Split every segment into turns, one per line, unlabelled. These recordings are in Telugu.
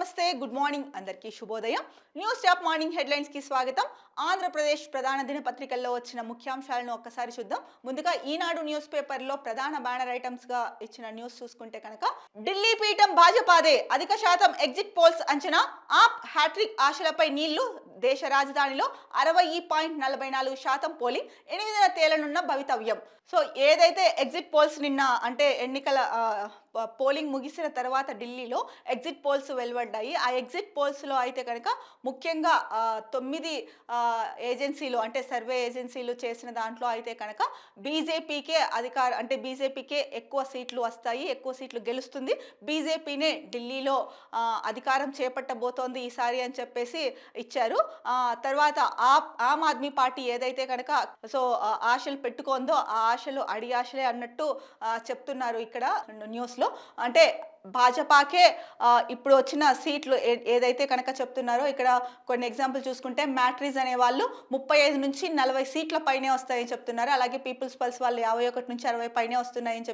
నమస్తే గుడ్ మార్నింగ్ అందరికీ శుభోదయం. న్యూస్ టాప్ మార్నింగ్ హెడ్లైన్స్ కి స్వాగతం. ఆంధ్రప్రదేశ్ ప్రధాన దినపత్రికల్లో వచ్చిన ముఖ్యాంశాలను ఒక్కసారి చూద్దాం. ముందుగా ఈనాడు న్యూస్ పేపర్లో ప్రధాన బ్యానర్ ఐటమ్స్ గా ఇచ్చిన న్యూస్ చూసుకుంటే కనుక ఢిల్లీ పీఠం భాజపాదే, అధిక శాతం ఎగ్జిట్ పోల్స్ అంచనా, ఆప్ హ్యాట్రిక్ ఆశలపై నీళ్లు, దేశ రాజధానిలో 60.44% పోలింగ్, 8న తేలనున్న భవితవ్యం. సో ఏదైతే ఎగ్జిట్ పోల్స్ నిన్న అంటే ఎన్నికల పోలింగ్ ముగిసిన తర్వాత ఢిల్లీలో ఎగ్జిట్ పోల్స్ వెలువడ్డాయి. ఆ ఎగ్జిట్ పోల్స్లో అయితే కనుక ముఖ్యంగా 9 ఏజెన్సీలు అంటే సర్వే ఏజెన్సీలు చేసిన దాంట్లో అయితే కనుక బీజేపీకే బీజేపీకే ఎక్కువ సీట్లు వస్తాయి, ఎక్కువ సీట్లు గెలుస్తుంది, బీజేపీనే ఢిల్లీలో అధికారం చేపట్టబోతోంది ఈసారి అని చెప్పేసి ఇచ్చారు. తర్వాత ఆమ్ ఆద్మీ పార్టీ ఏదైతే కనుక ఆశలు పెట్టుకోందో ఆ ఆశలు అడి ఆశలే అన్నట్టు చెప్తున్నారు ఇక్కడ న్యూస్లో. అంటే భాజపాకే ఇప్పుడు వచ్చిన సీట్లు ఏదైతే కనుక చెప్తున్నారో ఇక్కడ కొన్ని ఎగ్జాంపుల్ చూసుకుంటే మ్యాట్రీస్ అనే వాళ్ళు 35 నుంచి 40 సీట్ల పైనే వస్తాయని చెప్తున్నారు. అలాగే పీపుల్స్ పల్స్ వాళ్ళు 51 నుంచి 60 పైనే వస్తున్నాయని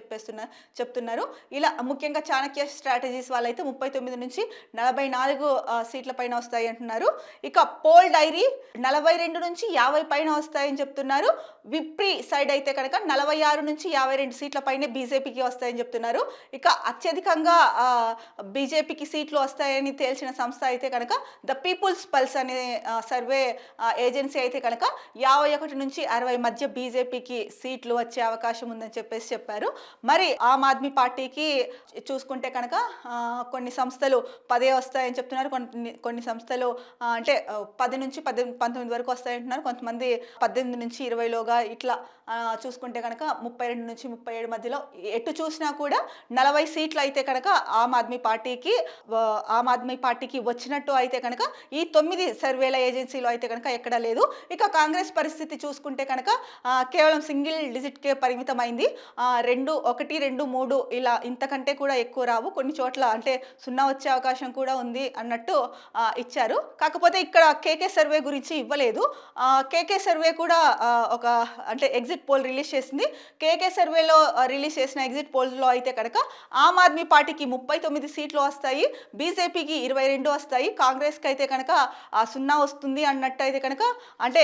చెప్తున్నారు. ఇలా ముఖ్యంగా చాణక్య స్ట్రాటజీస్ వాళ్ళైతే 39 నుంచి 44 సీట్ల పైన వస్తాయి అంటున్నారు. ఇక పోల్ డైరీ 42 నుంచి 50 పైన వస్తాయని చెప్తున్నారు. విప్రీ సైడ్ అయితే కనుక 46 నుంచి 52 సీట్ల పైనే బీజేపీకి వస్తాయని చెప్తున్నారు. ఇక అత్యధికంగా బీజేపీకి సీట్లు వస్తాయని తేల్చిన సంస్థ అయితే కనుక ద పీపుల్స్ పల్స్ అనే సర్వే ఏజెన్సీ అయితే కనుక 51 నుంచి 60 మధ్య బీజేపీకి సీట్లు వచ్చే అవకాశం ఉందని చెప్పేసి చెప్పారు. మరి ఆమ్ ఆద్మీ పార్టీకి చూసుకుంటే కనుక కొన్ని సంస్థలు 10 వస్తాయని చెప్తున్నారు, కొన్ని సంస్థలు అంటే 10 నుంచి 19 వరకు వస్తాయంటున్నారు, కొంతమంది 18 నుంచి 20లోగా ఇట్లా చూసుకుంటే కనుక 32 నుంచి 37 మధ్యలో ఎటు చూసినా కూడా 40 సీట్లు అయితే కనుక ఆమ్ ఆద్మీ పార్టీకి వచ్చినట్టు అయితే కనుక ఈ 9 సర్వేల ఏజెన్సీలో అయితే కనుక ఎక్కడా లేదు. ఇక కాంగ్రెస్ పరిస్థితి చూసుకుంటే కనుక కేవలం సింగిల్ డిజిట్కే పరిమితమైంది. 2, 1, 2, 3 ఇలా ఇంతకంటే కూడా ఎక్కువ రావు. కొన్ని చోట్ల అంటే 0 వచ్చే అవకాశం కూడా ఉంది అన్నట్టు ఇచ్చారు. కాకపోతే ఇక్కడ కేకే సర్వే గురించి ఇవ్వలేదు. కేకే సర్వే కూడా ఒక అంటే ఎగ్జిట్ పోల్ రిలీజ్ చేసింది. కేకే సర్వేలో రిలీజ్ చేసిన ఎగ్జిట్ పోల్లో అయితే కనుక ఆమ్ ఆద్మీ పార్టీకి 39 సీట్లు వస్తాయి, బీజేపీకి 22 వస్తాయి, కాంగ్రెస్కి అయితే కనుక 0 వస్తుంది అన్నట్టు అయితే కనుక అంటే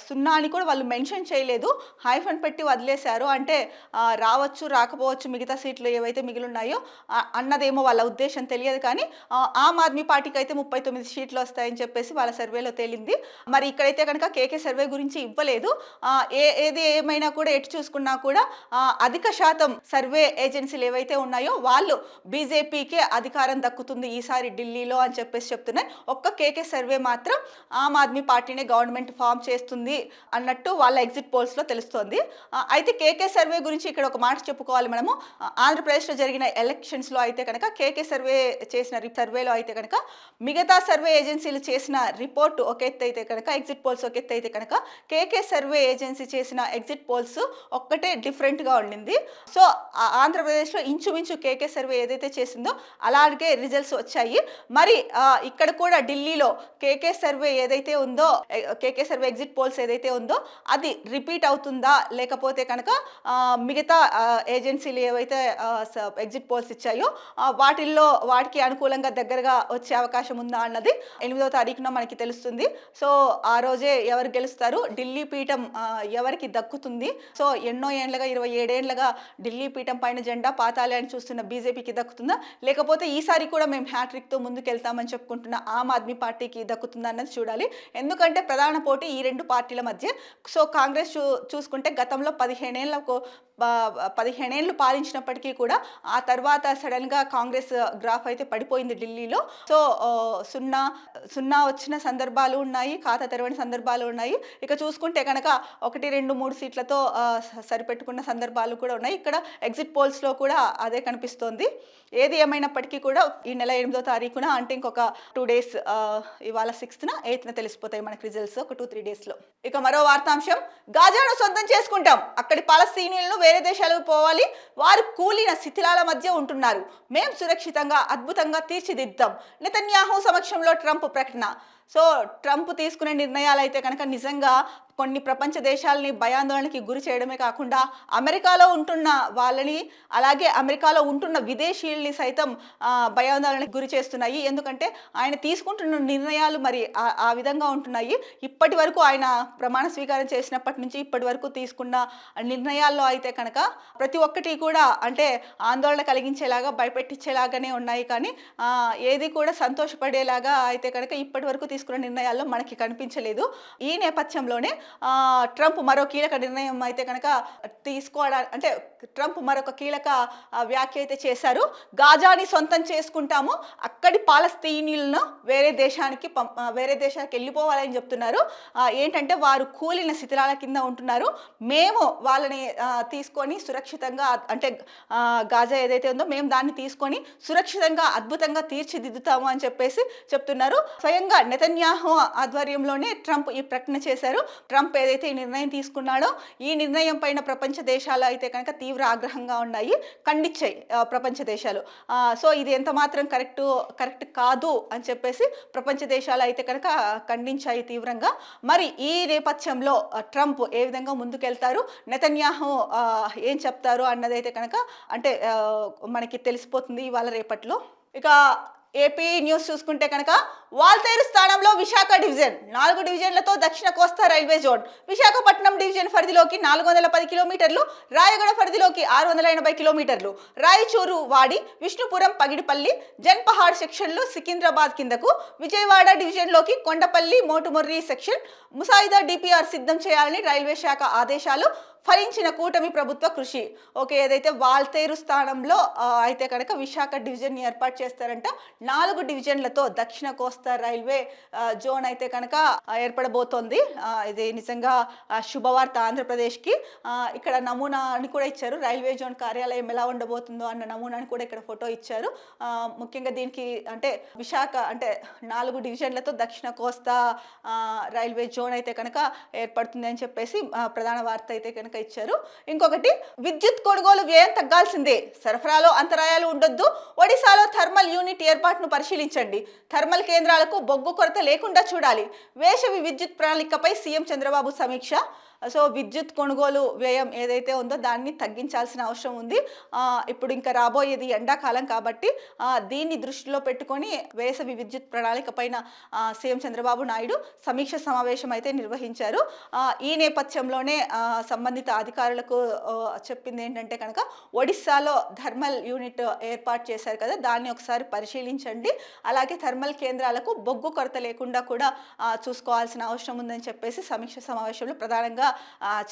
0 అని కూడా వాళ్ళు మెన్షన్ చేయలేదు, హైఫన్ పెట్టి వదిలేశారు. అంటే రావచ్చు రాకపోవచ్చు మిగతా సీట్లు ఏవైతే మిగిలిన్నాయో అన్నదేమో వాళ్ళ ఉద్దేశం తెలియదు. కానీ ఆమ్ ఆద్మీ పార్టీకి అయితే 39 సీట్లు వస్తాయని చెప్పేసి వాళ్ళ సర్వేలో తేలింది. మరి ఇక్కడైతే కనుక కేకే సర్వే గురించి ఇవ్వలేదు. ఏది ఏమైనా కూడా ఎటు చూసుకున్నా కూడా అధిక శాతం సర్వే ఏజెన్సీలు ఏవైతే ఉన్నాయో వాళ్ళు బీజేపీకే అధికారం దక్కుతుంది ఈసారి ఢిల్లీలో అని చెప్పేసి చెప్తున్నాయి. ఒక్క కేకే సర్వే మాత్రం ఆమ్ ఆద్మీ పార్టీనే గవర్నమెంట్ ఫామ్ చేస్తుంది అన్నట్టు వాళ్ళ ఎగ్జిట్ పోల్స్లో తెలుస్తోంది. అయితే కేకే సర్వే గురించి ఇక్కడ ఒక మాట చెప్పుకోవాలి మనము. ఆంధ్రప్రదేశ్లో జరిగిన ఎలక్షన్స్లో అయితే కనుక కేకే సర్వే చేసిన సర్వేలో అయితే కనుక మిగతా సర్వే ఏజెన్సీలు చేసిన రిపోర్ట్ ఒక ఎత్తు అయితే కనుక ఎగ్జిట్ పోల్స్ ఒక ఎత్తు అయితే కనుక కేకే సర్వే ఏజెన్సీ చేసిన ఎగ్జిట్ పోల్స్ ఒక్కటే డిఫరెంట్గా ఉండింది. సో ఆంధ్రప్రదేశ్లో ఇంచుమించు కేకే సర్వే ఏదైతే చేసిందో అలాగే రిజల్ట్స్ వచ్చాయి. మరి ఇక్కడ కూడా ఢిల్లీలో కేకే సర్వే ఏదైతే ఉందో, కేకే సర్వే ఎగ్జిట్ పోల్స్ ఏదైతే ఉందో అది రిపీట్ అవుతుందా, లేకపోతే కనుక మిగతా ఏజెన్సీలు ఏవైతే ఎగ్జిట్ పోల్స్ ఇచ్చాయో వాటికి అనుకూలంగా దగ్గరగా వచ్చే అవకాశం ఉందా అన్నది 8వ తారీఖున మనకి తెలుస్తుంది. సో ఆ రోజే ఎవరు గెలుస్తారు, ఢిల్లీ పీఠం ఎవరికి దక్కుతుంది. సో ఎన్నో ఏండ్లుగా 27 ఏళ్లుగా ఢిల్లీ పీఠం పైన జెండా పాతాలి అని చూస్తున్న బీజేపీకి దక్కుతుందా, లేకపోతే ఈసారి కూడా మేము హ్యాట్రిక్తో ముందుకెళ్తామని చెప్పుకుంటున్న ఆమ్ ఆద్మీ పార్టీకి దక్కుతుందా అన్నది చూడాలి. ఎందుకంటే ప్రధాన పోటీ ఈ 2 పార్టీల మధ్య. సో కాంగ్రెస్ చూసుకుంటే గతంలో 15 ఏళ్ళు పాలించినప్పటికీ కూడా ఆ తర్వాత సడన్గా కాంగ్రెస్ గ్రాఫ్ అయితే పడిపోయింది ఢిల్లీలో. సో 0 వచ్చిన సందర్భాలు ఉన్నాయి, ఖాతా తెరవని సందర్భాలు ఉన్నాయి. ఇక చూసుకుంటే కనుక 1, 2, 3 సీట్లతో సరిపెట్టుకున్న సందర్భాలు కూడా ఉన్నాయి. ఇక్కడ ఎగ్జిట్ పోల్స్లో కూడా అదే కనిపిస్తోంది. ఏది ఏమైనప్పటికీ కూడా ఈ నెల 8వ తారీఖున అంటే ఇంకొక 2 డేస్, ఇవాళ 6న 8న తెలిసిపోతాయి మనకి రిజల్ట్స్ ఒక 2-3 డేస్లో. ఇక మరో వార్తాంశం, గాజాను సొంతం చేసుకుంటాం, అక్కడి పాలస్తీనియన్లు వేరే దేశాలకు పోవాలి, వారు కూలిన శిథిలాల మధ్య ఉంటున్నారు, మేం సురక్షితంగా అద్భుతంగా తీర్చిదిద్దాం, నెతన్యాహు సమక్షంలో ట్రంప్ ప్రకటన. సో ట్రంప్ తీసుకునే నిర్ణయాలు అయితే కనుక నిజంగా కొన్ని ప్రపంచ దేశాలని భయాందోళనకి గురి చేయడమే కాకుండా అమెరికాలో ఉంటున్న వాళ్ళని అలాగే అమెరికాలో ఉంటున్న విదేశీయుల్ని సైతం భయాందోళనకి గురి చేస్తున్నాయి. ఎందుకంటే ఆయన తీసుకుంటున్న నిర్ణయాలు మరి ఆ విధంగా ఉంటున్నాయి. ఇప్పటి వరకు ఆయన ప్రమాణ స్వీకారం చేసినప్పటి నుంచి ఇప్పటి వరకు తీసుకున్న నిర్ణయాల్లో అయితే కనుక ప్రతి ఒక్కటి కూడా అంటే ఆందోళన కలిగించేలాగా భయపెట్టించేలాగానే ఉన్నాయి. కానీ ఏది కూడా సంతోషపడేలాగా అయితే కనుక ఇప్పటి వరకు తీసుకున్న నిర్ణయాల్లో మనకి కనిపించలేదు. ఈ నేపథ్యంలోనే ట్రంప్ మరో కీలక నిర్ణయం అయితే కనుక తీసుకోవడానికి అంటే ట్రంప్ మరొక కీలక వ్యాఖ్య అయితే చేశారు. గాజాని సొంతం చేసుకుంటాము, అక్కడి పాలస్తీనీలను వేరే దేశానికి వెళ్ళిపోవాలని చెప్తున్నారు. ఏంటంటే వారు కూలిన శిథిలాల కింద ఉంటున్నారు, మేము వాళ్ళని తీసుకొని సురక్షితంగా అంటే గాజా ఏదైతే ఉందో మేము దాన్ని తీసుకొని సురక్షితంగా అద్భుతంగా తీర్చిదిద్దుతాము అని చెప్పేసి చెప్తున్నారు. స్వయంగా నెతన్యాహు ఆధ్వర్యంలోనే ట్రంప్ ఈ ప్రకటన చేశారు. ట్రంప్ ఏదైతే ఈ నిర్ణయం తీసుకున్నాడో ఈ నిర్ణయం పైన ప్రపంచ దేశాలు అయితే కనుక తీవ్ర ఆగ్రహంగా ఉన్నాయి, ఖండించాయి ప్రపంచ దేశాలు. సో ఇది ఎంత మాత్రం కరెక్ట్ కాదు అని చెప్పేసి ప్రపంచ దేశాలు అయితే కనుక ఖండించాయి తీవ్రంగా. మరి ఈ నేపథ్యంలో ట్రంప్ ఏ విధంగా ముందుకెళ్తారు, నెతన్యాహు ఏం చెప్తారు అన్నదైతే కనుక అంటే మనకి తెలిసిపోతుంది ఇవాళ రేపట్లో. ఇక ఏపీ న్యూస్ చూసుకుంటే కనుక వాల్తేరు స్థానంలో విశాఖ డివిజన్ 4 డివిజన్లతో దక్షిణ కోస్తా రైల్వే జోన్. విశాఖపట్నం డివిజన్ పరిధిలోకి 410 కిలోమీటర్లు, రాయగడ పరిధిలోకి 680 కిలోమీటర్లు, రాయచూరు, వాడి, విష్ణుపురం, పగిడిపల్లి, జన్పహాడ్ సెక్షన్లు సికింద్రాబాద్ కిందకు, విజయవాడ డివిజన్లోకి కొండపల్లి, మోటుమొర్రి సెక్షన్, ముసాయిదా డిపిఆర్ సిద్ధం చేయాలని రైల్వే శాఖ ఆదేశాలు. ఫలించిన కూటమి ప్రభుత్వ కృషి. ఓకే, ఏదైతే వాల్తేరు స్థానంలో అయితే కనుక విశాఖ డివిజన్ ఏర్పాటు చేస్తారంట. 4 డివిజన్లతో దక్షిణ కోస్తా రైల్వే జోన్ అయితే కనుక ఏర్పడబోతోంది. ఇది నిజంగా శుభవార్త ఆంధ్రప్రదేశ్కి. ఇక్కడ నమూనాని కూడా ఇచ్చారు, రైల్వే జోన్ కార్యాలయం ఎలా ఉండబోతుందో అన్న నమూనాని కూడా ఇక్కడ ఫోటో ఇచ్చారు. ముఖ్యంగా దీనికి అంటే విశాఖ అంటే 4 డివిజన్లతో దక్షిణ కోస్తా రైల్వే జోన్ అయితే కనుక ఏర్పడుతుంది అని చెప్పేసి ప్రధాన వార్త అయితే కనుక ఇచ్చారు. ఇంకొకటి, విద్యుత్ కొనుగోలు వ్యయం తగ్గాల్సిందే, సరఫరాలో అంతరాయాలు ఉండొద్దు, ఒడిశాలో థర్మల్ యూనిట్ ఏర్పాటును పరిశీలించండి, థర్మల్ కేంద్రాలకు బొగ్గు కొరత లేకుండా చూడాలి, వేసవి విద్యుత్ ప్రణాళికపై సీఎం చంద్రబాబు సమీక్ష. సో విద్యుత్ కొనుగోలు వ్యయం ఏదైతే ఉందో దాన్ని తగ్గించాల్సిన అవసరం ఉంది. ఇప్పుడు ఇంకా రాబోయేది ఎండాకాలం కాబట్టి దీన్ని దృష్టిలో పెట్టుకొని వేసవి విద్యుత్ ప్రణాళిక పైన సీఎం చంద్రబాబు నాయుడు సమీక్ష సమావేశం అయితే నిర్వహించారు. ఈ నేపథ్యంలోనే సంబంధిత అధికారులకు చెప్పింది ఏంటంటే కనుక ఒడిస్సాలో థర్మల్ యూనిట్ ఏర్పాటు చేశారు కదా, దాన్ని ఒకసారి పరిశీలించండి, అలాగే థర్మల్ కేంద్రాలకు బొగ్గు కొరత లేకుండా కూడా చూసుకోవాల్సిన అవసరం ఉందని చెప్పేసి సమీక్ష సమావేశంలో ప్రధానంగా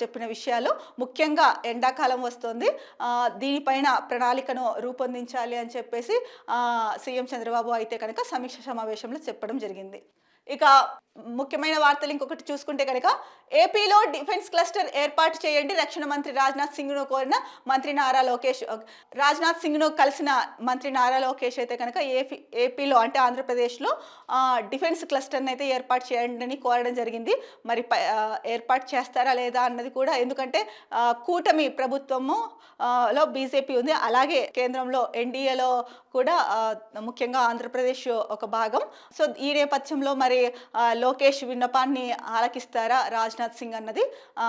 చెప్పిన విషయాలు. ముఖ్యంగా ఎండాకాలం వస్తుంది, దీనిపైన ప్రణాళికను రూపొందించాలి అని చెప్పేసి సీఎం చంద్రబాబు అయితే కనుక సమీక్ష సమావేశంలో చెప్పడం జరిగింది. ఇక ముఖ్యమైన వార్తలు ఇంకొకటి చూసుకుంటే కనుక ఏపీలో డిఫెన్స్ క్లస్టర్ ఏర్పాటు చేయండి, రక్షణ మంత్రి రాజ్నాథ్ సింగ్ను కోరిన మంత్రి నారా లోకేష్. రాజ్నాథ్ సింగ్ను కలిసిన మంత్రి నారా లోకేష్ అయితే కనుక ఏపీలో అంటే ఆంధ్రప్రదేశ్లో డిఫెన్స్ క్లస్టర్ని అయితే ఏర్పాటు చేయండి అని కోరడం జరిగింది. మరి ఏర్పాటు చేస్తారా లేదా అన్నది కూడా, ఎందుకంటే కూటమి ప్రభుత్వము లో బీజేపీ ఉంది, అలాగే కేంద్రంలో ఎన్డీఏలో కూడా ముఖ్యంగా ఆంధ్రప్రదేశ్ ఒక భాగం. సో ఈ నేపథ్యంలో మరి లోకేష్ విన్నపాన్ని ఆలకిస్తారా రాజ్నాథ్ సింగ్ అన్నది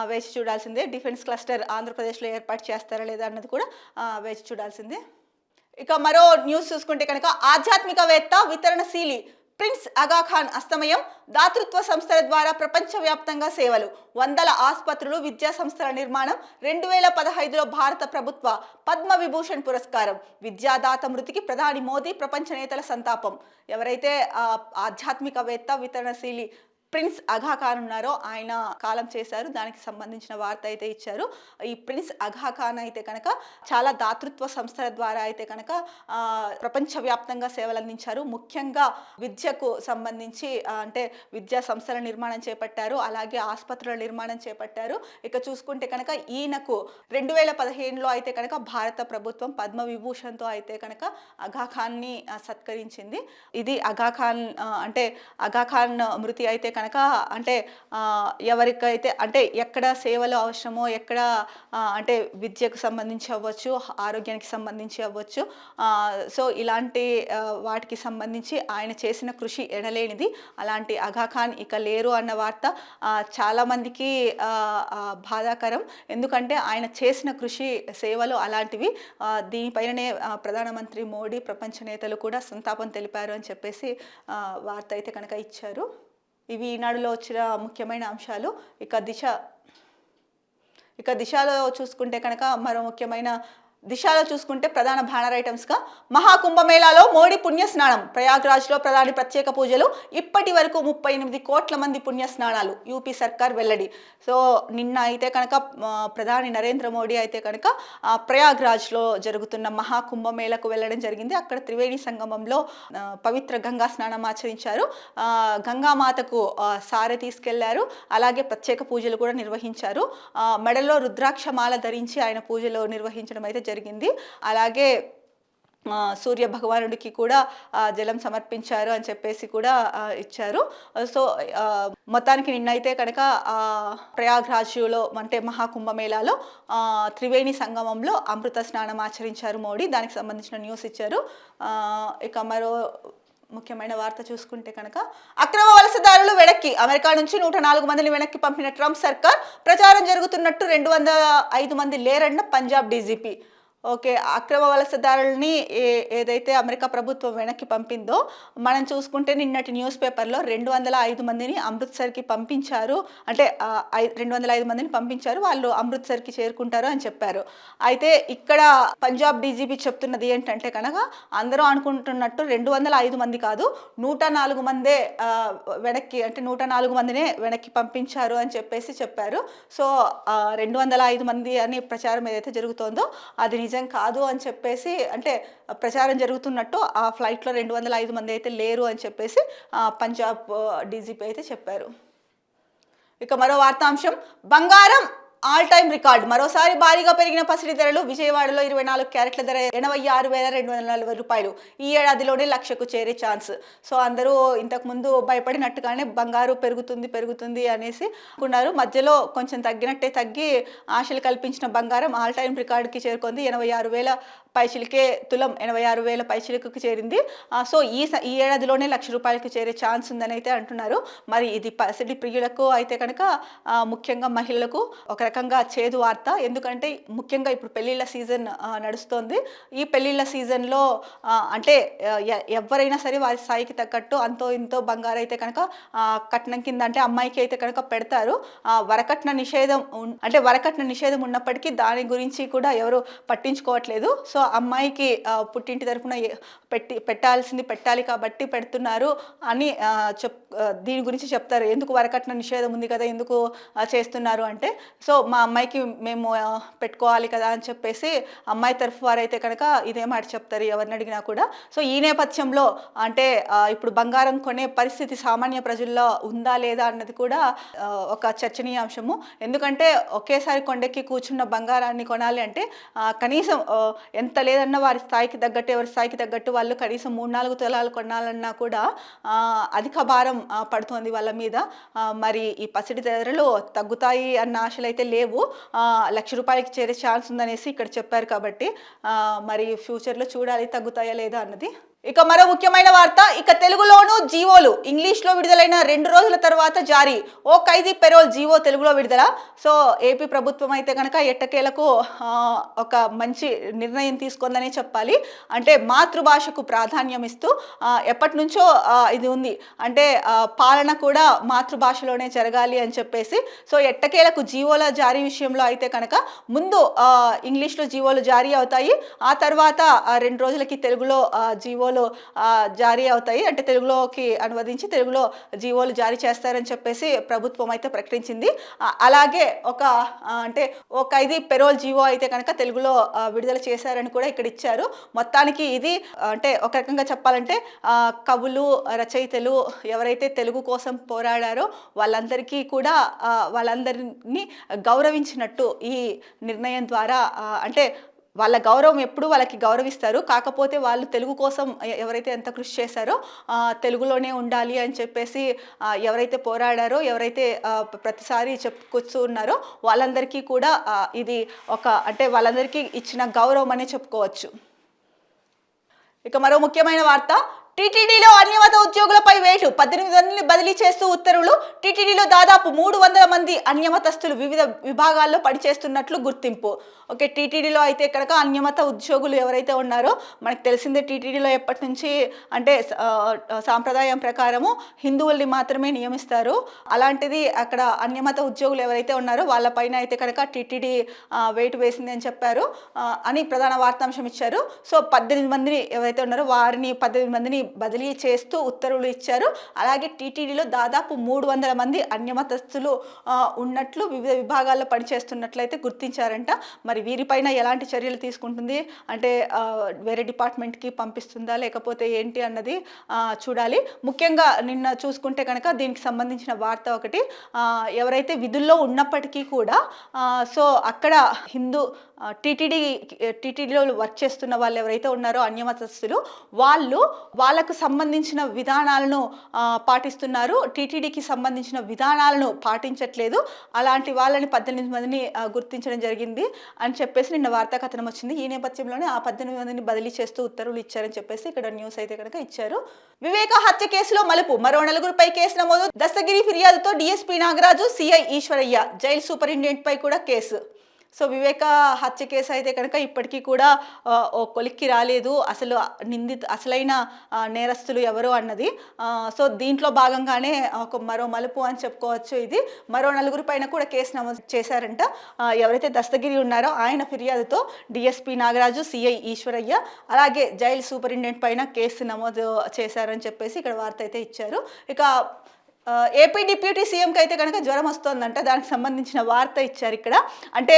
వేచి చూడాల్సిందే. డిఫెన్స్ క్లస్టర్ ఆంధ్రప్రదేశ్లో ఏర్పాటు చేస్తారా లేదా అన్నది కూడా వేచి చూడాల్సిందే. ఇక మరో న్యూస్ చూసుకుంటే కనుక ఆధ్యాత్మికవేత్త వితరణశీలి ప్రిన్స్ అగాఖాన్ అస్తమయం, దాతృత్వ సంస్థల ద్వారా ప్రపంచవ్యాప్తంగా సేవలు, వందల ఆసుపత్రులు, విద్యా సంస్థల నిర్మాణం, 2015లో భారత ప్రభుత్వ పద్మ విభూషణ్ పురస్కారం, విద్యాదాత మృతికి ప్రధాని మోదీ, ప్రపంచ నేతల సంతాపం. ఎవరైతే ఆధ్యాత్మికవేత్త వితరణశీలి ప్రిన్స్ అగాఖాన్ ఉన్నారో ఆయన కాలం చేశారు, దానికి సంబంధించిన వార్త అయితే ఇచ్చారు. ఈ ప్రిన్స్ అగాఖాన్ అయితే కనుక చాలా దాతృత్వ సంస్థల ద్వారా అయితే కనుక ప్రపంచవ్యాప్తంగా సేవలు అందించారు. ముఖ్యంగా విద్యకు సంబంధించి అంటే విద్యా సంస్థల నిర్మాణం చేపట్టారు, అలాగే ఆసుపత్రుల నిర్మాణం చేపట్టారు. ఇక చూసుకుంటే కనుక ఈయనకు 2015లో అయితే కనుక భారత ప్రభుత్వం పద్మ విభూషణ్తో అయితే కనుక అగాఖాన్ని సత్కరించింది. ఇది అగాఖాన్ అంటే అగాఖాన్ మృతి అయితే కనుక అంటే ఎవరికైతే అంటే ఎక్కడ సేవలు అవసరమో ఎక్కడ అంటే విద్యకు సంబంధించి అవ్వచ్చు, ఆరోగ్యానికి సంబంధించి అవ్వచ్చు, సో ఇలాంటి వాటికి సంబంధించి ఆయన చేసిన కృషి ఎనలేనిది. అలాంటి ఆగా ఖాన్ ఇక లేరు అన్న వార్త చాలామందికి బాధాకరం. ఎందుకంటే ఆయన చేసిన కృషి సేవలు అలాంటివి. దీనిపైననే ప్రధానమంత్రి మోడీ, ప్రపంచ నేతలు కూడా సంతాపం తెలిపారు అని చెప్పేసి వార్త అయితే కనుక ఇచ్చారు. ఇవి ఈనాడులో వచ్చిన ముఖ్యమైన అంశాలు. ఇక దిశలో చూసుకుంటే కనుక మరో ముఖ్యమైన దిశలో చూసుకుంటే ప్రధాన బ్యానర్ ఐటమ్స్గా మహాకుంభమేళాలో మోడీ పుణ్యస్నానం, ప్రయాగ్రాజ్లో ప్రధాని ప్రత్యేక పూజలు, ఇప్పటి వరకు 38 కోట్ల మంది పుణ్యస్నానాలు, యూపీ సర్కార్ వెల్లడి. సో నిన్న అయితే కనుక ప్రధాని నరేంద్ర మోడీ అయితే కనుక ప్రయాగ్రాజ్లో జరుగుతున్న మహాకుంభమేళకు వెళ్ళడం జరిగింది. అక్కడ త్రివేణి సంగమంలో పవిత్ర గంగా స్నానం ఆచరించారు. గంగామాతకు సారె తీసుకెళ్లారు. అలాగే ప్రత్యేక పూజలు కూడా నిర్వహించారు. మెడలో రుద్రాక్షమాల ధరించి ఆయన పూజలు నిర్వహించడం అయితే జరిగింది. అలాగే సూర్య భగవానుడికి కూడా జలం సమర్పించారు అని చెప్పేసి కూడా ఇచ్చారు. సో మొత్తానికి నిన్నైతే కనుక ప్రయాగ్రాజ్లో అంటే మహాకుంభమేళాలో త్రివేణి సంగమంలో అమృత స్నానం ఆచరించారు మోడీ. దానికి సంబంధించిన న్యూస్ ఇచ్చారు. ఇక మరో ముఖ్యమైన వార్త చూసుకుంటే కనుక అక్రమ వలసదారులు వెనక్కి, అమెరికా నుంచి 104 మందిని వెనక్కి పంపిన ట్రంప్ సర్కార్, ప్రచారం జరుగుతున్నట్టు 205 మంది లేరన్న పంజాబ్ డీజీపీ. ఓకే, అక్రమ వలసదారులని ఏదైతే అమెరికా ప్రభుత్వం వెనక్కి పంపిందో మనం చూసుకుంటే నిన్నటి న్యూస్ పేపర్లో 205 మందిని అమృత్సర్కి పంపించారు. అంటే 205 మందిని పంపించారు, వాళ్ళు అమృత్సర్కి చేరుకుంటారు అని చెప్పారు. అయితే ఇక్కడ పంజాబ్ డీజీపీ చెప్తున్నది ఏంటంటే కనుక అందరూ అనుకుంటున్నట్టు 205 మంది కాదు, 104 మందే వెనక్కి, అంటే 104 మందినే వెనక్కి పంపించారు అని చెప్పేసి చెప్పారు. సో 205 మంది అని ప్రచారం ఏదైతే జరుగుతోందో అది నిజం కాదు అని చెప్పేసి, అంటే ప్రచారం జరుగుతున్నట్టు ఆ ఫ్లైట్లో 205 మంది అయితే లేరు అని చెప్పేసి పంజాబ్ డీజీపీ అయితే చెప్పారు. ఇక మరో వార్తాంశం, బంగారం ఆల్ టైమ్ రికార్డ్, మరోసారి భారీగా పెరిగిన పసిడి ధరలు. విజయవాడలో 24 క్యారెట్ల ధర 86,240 రూపాయలు. ఈ ఏడాదిలోనే 1,00,000కు చేరే ఛాన్స్. సో అందరూ ఇంతకుముందు భయపడినట్టుగానే బంగారు పెరుగుతుంది అనేసి అనుకున్నారు. మధ్యలో కొంచెం తగ్గినట్టే తగ్గి ఆశలు కల్పించిన బంగారం ఆల్ టైమ్ రికార్డుకి చేరుకుంది. 86,000 పైచిలకే తులం 86,000 పైచిలకు చేరింది. సో ఈ ఏడాదిలోనే 1,00,000 రూపాయలకు చేరే ఛాన్స్ ఉందని అయితే అంటున్నారు. మరి ఇది పసిడి ప్రియులకు అయితే కనుక ముఖ్యంగా మహిళలకు ఒక రకంగా చేదు వార్త. ఎందుకంటే ముఖ్యంగా ఇప్పుడు పెళ్ళిళ్ళ సీజన్ నడుస్తోంది. ఈ పెళ్ళిళ్ళ సీజన్లో అంటే ఎవరైనా సరే వారి స్థాయికి తగ్గట్టు అంతో ఇంతో బంగారు అయితే కనుక కట్నం కింద, అంటే అమ్మాయికి అయితే కనుక పెడతారు. వరకట్న నిషేధం ఉన్నప్పటికీ దాని గురించి కూడా ఎవరు పట్టించుకోవట్లేదు. సో అమ్మాయికి పుట్టింటి తరపున పెట్టాలి కాబట్టి పెడుతున్నారు అని దీని గురించి చెప్తారు. ఎందుకు వరకట్న నిషేధం ఉంది కదా, ఎందుకు చేస్తున్నారు అంటే, సో మా అమ్మాయికి మేము పెట్టుకోవాలి కదా అని చెప్పేసి అమ్మాయి తరఫు వారైతే కనుక ఇదే మాట చెప్తారు ఎవరిని అడిగినా కూడా. సో ఈ నేపథ్యంలో అంటే ఇప్పుడు బంగారం కొనే పరిస్థితి సామాన్య ప్రజల్లో ఉందా లేదా అన్నది కూడా ఒక చర్చనీయాంశము. ఎందుకంటే ఒకేసారి కొండెక్కి కూర్చున్న బంగారాన్ని కొనాలి అంటే కనీసం ఎంత లేదన్నా వారి స్థాయికి తగ్గట్టు, ఎవరి స్థాయికి తగ్గట్టు వాళ్ళు కనీసం 3-4 తులాలు కొనాలన్నా కూడా అధిక భారం పడుతోంది వాళ్ళ మీద. మరి ఈ పసిడి ధరలు తగ్గుతాయి అన్న ఆశలు అయితే లేవు. 1,00,000 రూపాయలకి చేరే ఛాన్స్ ఉందనేసి ఇక్కడ చెప్పారు. కాబట్టి మరి ఫ్యూచర్లో చూడాలి తగ్గుతాయా లేదా అన్నది. ఇక మరో ముఖ్యమైన వార్త, ఇక తెలుగులోనూ జీవోలు. ఇంగ్లీష్లో విడుదలైన 2 రోజుల తర్వాత జారీ, ఓ ఖైదీ పెరోల్ జీవో తెలుగులో విడుదల. సో ఏపీ ప్రభుత్వం అయితే కనుక ఎట్టకేలకు ఒక మంచి నిర్ణయం తీసుకుందని చెప్పాలి. అంటే మాతృభాషకు ప్రాధాన్యం ఇస్తూ ఎప్పటి నుంచో ఇది ఉంది, అంటే పాలన కూడా మాతృభాషలోనే జరగాలి అని చెప్పేసి. సో ఎట్టకేలకు జీవోల జారీ విషయంలో అయితే కనుక ముందు ఇంగ్లీష్లో జీవోలు జారీ అవుతాయి, ఆ తర్వాత 2 రోజులకి తెలుగులో జీవోలు జారీ అవుతాయి. అంటే తెలుగులోకి అనువదించి తెలుగులో జీవోలు జారీ చేస్తారని చెప్పేసి ప్రభుత్వం అయితే ప్రకటించింది. అలాగే అంటే ఓ ఖైదీ పెరోల్ జీవో అయితే కనుక తెలుగులో విడుదల చేశారని కూడా ఇక్కడ ఇచ్చారు. మొత్తానికి ఇది అంటే ఒక రకంగా చెప్పాలంటే కవులు, రచయితలు ఎవరైతే తెలుగు కోసం పోరాడారో వాళ్ళందరికీ కూడా వాళ్ళందరినీ గౌరవించినట్టు ఈ నిర్ణయం ద్వారా. అంటే వాళ్ళ గౌరవం ఎప్పుడు వాళ్ళకి గౌరవిస్తారు. కాకపోతే వాళ్ళు తెలుగు కోసం ఎవరైతే ఎంత కృషి చేశారో తెలుగులోనే ఉండాలి అని చెప్పేసి ఎవరైతే పోరాడారో, ఎవరైతే ప్రతిసారి చెప్పుకొస్తూ ఉన్నారో వాళ్ళందరికీ కూడా ఇది అంటే వాళ్ళందరికీ ఇచ్చిన గౌరవం అనే చెప్పుకోవచ్చు. ఇక మరో ముఖ్యమైన వార్త, టీటీడీలో అన్యమత ఉద్యోగులపై వేటు, 18 మందిని బదిలీ చేస్తూ ఉత్తర్వులు. టీటీడీలో దాదాపు 300 మంది అన్యమతస్తులు వివిధ విభాగాల్లో పనిచేస్తున్నట్లు గుర్తింపు. ఓకే, టీటీడీలో అయితే కనుక అన్యమత ఉద్యోగులు ఎవరైతే ఉన్నారో మనకు తెలిసిందే, టీటీడీలో ఎప్పటి నుంచి అంటే సాంప్రదాయం ప్రకారము హిందువుల్ని మాత్రమే నియమిస్తారు. అలాంటిది అక్కడ అన్యమత ఉద్యోగులు ఎవరైతే ఉన్నారో వాళ్ళపైన అయితే కనుక టీటీడీ వేటు వేసింది అని చెప్పారు అని ప్రధాన వార్తాంశం ఇచ్చారు. సో 18 మందిని ఎవరైతే ఉన్నారో వారిని 18 మందిని బదిలీ చేస్తూ ఉత్తర్వులు ఇచ్చారు. అలాగే టీటీడీలో దాదాపు 300 మంది అన్యమతస్తులు ఉన్నట్లు వివిధ విభాగాల్లో పనిచేస్తున్నట్లయితే గుర్తించారంట. మరి వీరిపైన ఎలాంటి చర్యలు తీసుకుంటుంది అంటే వేరే డిపార్ట్మెంట్కి పంపిస్తుందా లేకపోతే ఏంటి అన్నది చూడాలి. ముఖ్యంగా నిన్న చూసుకుంటే కనుక దీనికి సంబంధించిన వార్త ఒకటి, ఎవరైతే విధుల్లో ఉన్నప్పటికీ కూడా సో అక్కడ టీటీడీలో వర్క్ చేస్తున్న వాళ్ళు ఎవరైతే ఉన్నారో అన్యమతస్తులు వాళ్ళకు సంబంధించిన విధానాలను పాటిస్తున్నారు, టీటీడీకి సంబంధించిన విధానాలను పాటించట్లేదు. అలాంటి వాళ్ళని 18 మందిని గుర్తించడం జరిగింది అని చెప్పేసి నిన్న వార్తా కథనం వచ్చింది. ఈ నేపథ్యంలోనే ఆ 18 మందిని బదిలీ చేస్తూ ఉత్తర్వులు ఇచ్చారని చెప్పేసి ఇక్కడ న్యూస్ అయితే కనుక ఇచ్చారు. వివేక హత్య కేసులో మలుపు, మరో 4గురిపై కేసు నమోదు. దస్తగిరి ఫిర్యాదుతో DSP Nagaraju, CI Eswaraiah, jail superintendent పై కూడా కేసు. సో వివేక హత్య కేసు అయితే కనుక ఇప్పటికీ కూడా కొలిక్కి రాలేదు, అసలు అసలైన నేరస్తులు ఎవరు అన్నది. సో దీంట్లో భాగంగానే మరో మలుపు అని చెప్పుకోవచ్చు. ఇది మరో 4 పైన కూడా కేసు నమోదు చేశారంట. ఎవరైతే దస్తగిరి ఉన్నారో ఆయన ఫిర్యాదుతో డిఎస్పీ నాగరాజు, సిఐ ఈశ్వరయ్య, అలాగే జైలు సూపరింటెండెంట్ పైన కేసు నమోదు చేశారని చెప్పేసి ఇక్కడ వార్త అయితే ఇచ్చారు. ఇక ఏపీ డిప్యూటీ సీఎంకి అయితే కనుక జ్వరం వస్తుందంట, దానికి సంబంధించిన వార్త ఇచ్చారు ఇక్కడ. అంటే